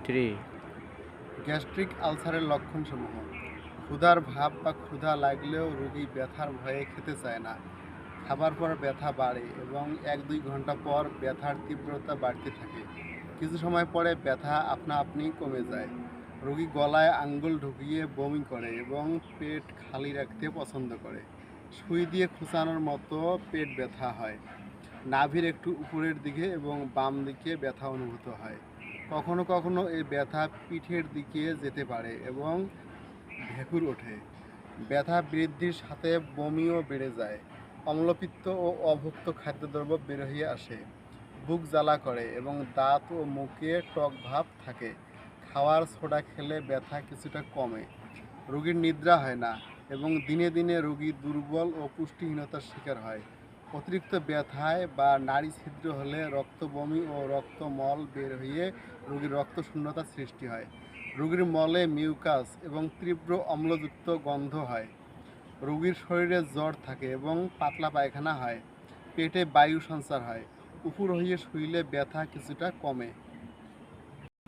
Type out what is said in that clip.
3. Gastric আলসারের লক্ষণসমূহ। ক্ষুধার ভাব বা ক্ষুধা লাগলেও রোগী ব্যথার ভয়ে খেতে চায় না। খাবার পর ব্যথা বাড়ে এবং 1-2 ঘন্টা পর ব্যথার তীব্রতা বাড়তে থাকে। কিছু সময় পরে ব্যথা আপনা আপনি কমে যায়। রোগী গলায় আঙ্গুল ঢুকিয়ে বমি করে এবং পেট খালি রাখতে পছন্দ করে। সুই দিয়ে খোঁচানোর মতো পেট ব্যথা হয়। নাভির একটু উপরের দিকে এবং বাম দিকে ব্যথা অনুভূত হয়। কখনো কখনো এই ব্যথা পিঠের দিকে যেতে পারে এবং ভেঁকুর ওঠে। ব্যথা বৃদ্ধির সাথে বমিও বেড়ে যায়। অম্লপিত্ত ও অভুক্ত খাদ্যদ্রব্য বের হয়ে আসে। বুক জ্বালা করে এবং দাঁত ও মুখে টক ভাব থাকে। খাওয়ার সোডা খেলে ব্যথা কিছুটা কমে। রোগীর নিদ্রা হয় না এবং দিনে দিনে রোগী দুর্বল ও পুষ্টিহীনতার শিকার হয়। অতিরিক্ত ব্যথায় বা নাড়ি ছিদ্র হলে রক্ত বমি ও রক্তমল বের হয়ে রোগীর রক্তশূন্যতার সৃষ্টি হয়। রোগীর মলে মিউকাস এবং তীব্র অম্লযুক্ত গন্ধ হয়। রোগীর শরীরে জ্বর থাকে এবং পাতলা পায়খানা হয়। পেটে বায়ু সঞ্চার হয়। উপর হইয়ে শুইলে ব্যথা কিছুটা কমে।